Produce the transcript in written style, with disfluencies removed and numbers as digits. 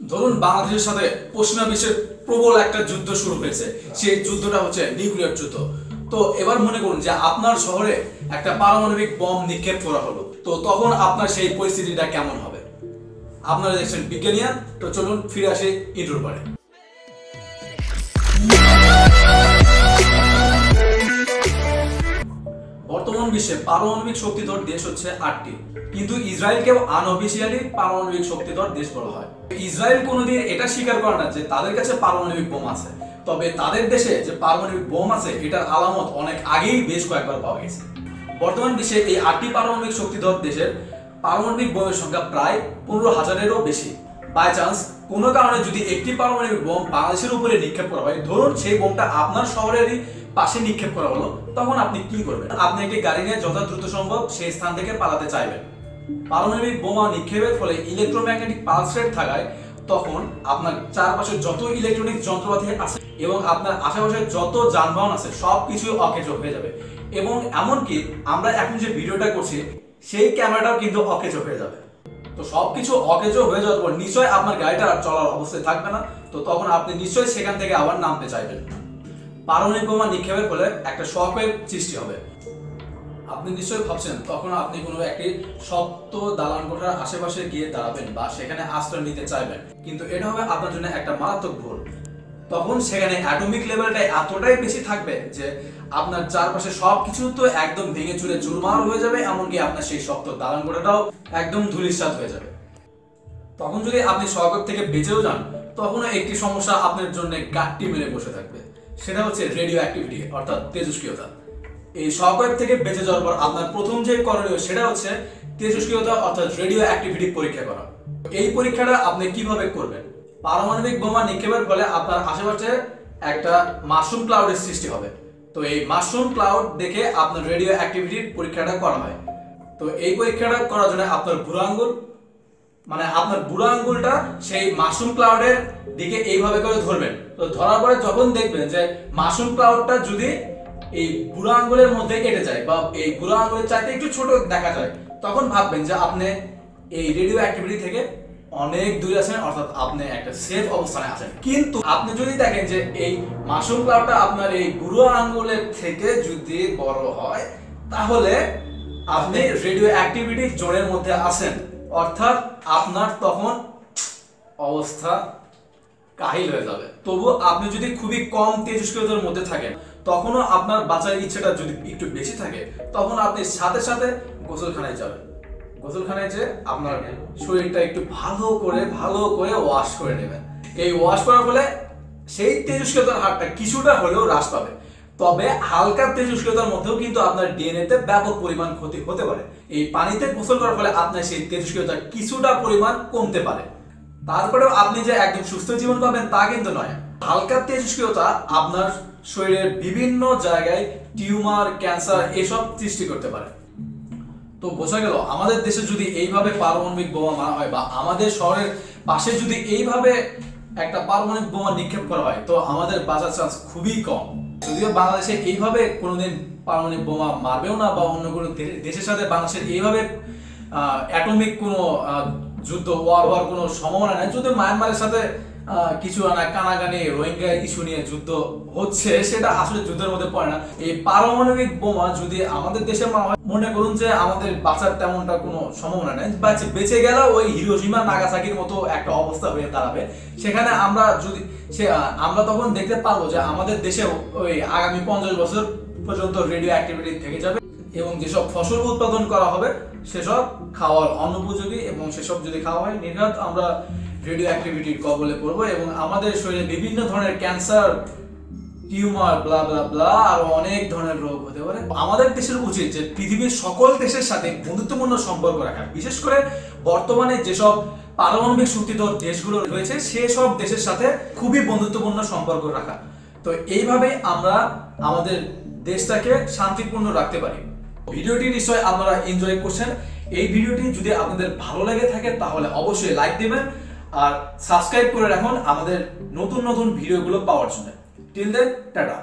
ধরুন বাংলাদেশের সাথে পশ্চিমা বিশ্বের প্রবল একটা যুদ্ধ শুরু হয়েছে, সেই যুদ্ধটা হচ্ছে নিউক্লিয়ার যুদ্ধ। তো এবার মনে করুন যে আপনার শহরে একটা পারমাণবিক বম নিক্ষেপ করা হলো, তো তখন আপনার সেই পরিস্থিতিটা কেমন হবে? আপনারা দেখছেন বিজ্ঞানীয়ান, তো চলুন ফিরে আসি ইন্ট্রোর পরে। বর্তমান বিশ্বে পারমাণবিক শক্তিধর দেশ হচ্ছে 8টি, কিন্তু ইসরায়েলকেও আনঅফিশিয়ালি পারমাণবিক শক্তিধর দেশ বলা হয়। ইসরায়েল কোনোদিন এটা স্বীকার করে না যে তাদের কাছে পারমাণবিক বোম আছে, তবে তাদের দেশে যে পারমাণবিক বোম আছে এটার আলামত অনেক আগেই বেশ কয়েকবার পাওয়া গেছে। বর্তমান বিশ্বে এই 8টি পারমাণবিক শক্তিধর দেশের পারমাণবিক বোমের সংখ্যা প্রায় 15,000-এরও বেশি। বাই চান্স কোনো কারণে যদি একটি পারমাণবিক বোম বাংলাদেশের উপরে নিক্ষেপ করা হয়, ধরুন সেই বোমটা আপনার শহরেরই পাশে নিক্ষেপ করা হলো, তখন আপনি কি করবেন? আপনি একটি গাড়ি নিয়ে যত দ্রুত সম্ভব সেই স্থান থেকে পালাতে চাইবেন। পারমাণবিক বোমা নিক্ষেপের ফলে ইলেকট্রোম্যাগনেটিক পালস রেট থাকায় তখন আপনার চারপাশে যত ইলেকট্রনিক যন্ত্রপাতি আছে এবং আপনার আশেপাশে যত যানবাহন আছে সবকিছু অকেজো হয়ে যাবে, এবং এমনকি আমরা এখন যে ভিডিওটা করছি সেই ক্যামেরাটাও কিন্তু অকেজো হয়ে যাবে। তো সবকিছু অকেজো হয়ে যাওয়ার পর নিশ্চয়ই আপনার গাড়িটা আর চলার অবস্থায় থাকবে না, তো তখন আপনি নিশ্চয়ই সেখান থেকে আবার নামতে চাইবেন। পারমাণবিক বোমা নিক্ষেপের ফলে একটা শকওয়েভ সৃষ্টি হবে। আপনি নিশ্চয়ই ভাবছেন তখন আপনি কোনো একটি শক্ত দালান কোঠার আশেপাশে গিয়ে দাঁড়াবেন বা সেখানে আশ্রয় নিতে চাইবেন, কিন্তু এটা হবে আপনার জন্য একটা মারাত্মক ভুল। তখন সেখানে অ্যাটমিক লেভেলটা এতটাই বেশি থাকবে যে আপনার চারপাশে সবকিছু তো একদম ভেঙে চুরে চুরমার হয়ে যাবে, এমনকি আপনার সেই শক্ত দালান কোঠাটাও একদম ধূলিসাৎ হয়ে যাবে। তখন যদি আপনি শকওয়েভ থেকে বেঁচেও যান, তখনও একটি সমস্যা আপনার জন্য গাঁটটি মেরে বসে থাকবে, সেটা হচ্ছে রেডিও অ্যাক্টিভিটি অর্থাৎ তেজস্ক্রিয়তা। এই শকওয়েভ থেকে বেঁচে যাওয়ার পর আপনার প্রথম যে করণীয় সেটা হচ্ছে তেজস্ক্রিয়তা অর্থাৎ রেডিও অ্যাক্টিভিটি পরীক্ষা করা। এই পরীক্ষাটা আপনি কিভাবে করবেন? পারমাণবিক বোমা নিক্ষেপের ফলে আপনার আশেপাশে একটা মাশরুম ক্লাউডের সৃষ্টি হবে। তো এই মাশরুম ক্লাউড দেখে আপনার রেডিও অ্যাক্টিভিটির পরীক্ষাটা করা হয়। তো এই পরীক্ষাটা করার জন্য আপনার বুড়ো আঙ্গুলটা সেই মাশরুম ক্লাউডের দিকে এইভাবে করে ধরবেন। তো ধরার পরে যখন দেখবেন যে মাশরুম ক্লাউডটা যদি এই বুড়ো আঙ্গুলের মধ্যে কেটে যায় বা এই বুড়ো আঙ্গুলের চাইতে একটু ছোট দেখা যায়, তখন ভাববেন যে আপনি এই রেডিও অ্যাক্টিভিটি থেকে অনেক দূরে আছেন, অর্থাৎ আপনি একটা সেফ অবস্থানে আছেন। কিন্তু আপনি যদি দেখেন যে এই মাশরুম ক্লাউডটা আপনার এই বুড়ো আঙ্গুলের থেকে যদি বড় হয়, তাহলে আপনি রেডিও অ্যাক্টিভিটি জোনের মধ্যে আছেন, অর্থাৎ আপনার তখন অবস্থা কাহিল হয়ে যাবে। তবু আপনি যদি খুবই কম তেজস্ক্রিয়তার মধ্যে থাকেন, তখনও আপনার বাঁচার ইচ্ছেটা যদি একটু বেশি থাকে, তখন আপনি সাথে সাথে গোসলখানায় যাবেন। গোসলখানায় যে আপনার শরীরটা একটু ভালো করে ওয়াশ করে নেবেন। এই ওয়াশ করার ফলে সেই তেজস্ক্রিয়তার হারটা কিছুটা হলেও হ্রাস পাবে, তবে হালকা তেজস্ক্রিয়তার মধ্যেও কিন্তু আপনার ডিএনএতে ব্যাপক পরিমাণ ক্ষতি হতে পারে। এই পানিতে গোসল করার ফলে আপনার সেই তেজস্ক্রিয়তা কিছুটা পরিমাণ কমতে পারে। তারপরেও আপনি যে একদম সুস্থ জীবন পাবেন তা কিন্তু নয়। হালকা তেজস্ক্রিয়তা আপনার শরীরের বিভিন্ন জায়গায় টিউমার, ক্যান্সার এসব সৃষ্টি করতে পারে। তো বোঝা গেল, আমাদের দেশে যদি এইভাবে পারমাণবিক বোমা মারা হয় বা আমাদের শহরের পাশে যদি এইভাবে একটা পারমাণবিক বোমা নিক্ষেপ করা হয়, তো আমাদের বাঁচার চান্স খুবই কম। যদিও বাংলাদেশে এইভাবে কোনোদিন পারমাণবিক বোমা মারবেও না বা অন্য কোনো দেশের সাথে বাংলাদেশের এইভাবে অ্যাটমিক কোনো যুদ্ধ হওয়ার কোনো সম্ভাবনা নেই। যদিও মায়ানমারের সাথে কিছু কানাকানি রোহিঙ্গা ইস্যু নিয়ে যুদ্ধ হচ্ছে, সেটা আসলে যুদ্ধের মধ্যে পড়ে না। এই পারমাণবিক বোমা যদি আমাদের দেশে মারা হয়, মনে করুন যে আমাদের বাঁচার তেমনটা কোনো সম্ভাবনা নেই। বেঁচে গেলে ওই হিরোশিমা নাগাসাকির মতো একটা অবস্থা হয়ে দাঁড়াবে। সেখানে আমরা তখন দেখতে পারবো যে আমাদের দেশে ওই আগামী 50 বছর পর্যন্ত রেডিও অ্যাক্টিভিটি থেকে যাবে, এবং যেসব ফসল উৎপাদন করা হবে সেসব খাওয়ার অনুপযোগী, এবং সেসব যদি খাওয়া হয় নির্ঘাত আমরা রেডিও অ্যাক্টিভিটির কবলে পড়বো, এবং আমাদের শরীরে বিভিন্ন ধরনের ক্যান্সার, টিউমার, ব্লা ব্লা ব্লা আরো অনেক ধরনের রোগ হতে পারে। আমাদের দেশের উচিত যে পৃথিবীর সকল দেশের সাথে বন্ধুত্বপূর্ণ সম্পর্ক রাখা, বিশেষ করে বর্তমানে যেসব পারমাণবিক শক্তিধর দেশগুলো রয়েছে সেসব দেশের সাথে খুবই বন্ধুত্বপূর্ণ সম্পর্ক রাখা। তো এইভাবে আমরা আমাদের দেশটাকে শান্তিপূর্ণ রাখতে পারি। ভিডিওটি নিশ্চয়ই আপনারা এনজয় করছেন। এই ভিডিওটি যদি আপনাদের ভালো লেগে থাকে তাহলে অবশ্যই লাইক দিবেন আর সাবস্ক্রাইব করে রাখুন আমাদের নতুন নতুন ভিডিওগুলো পাওয়ার জন্য। Till then, tata.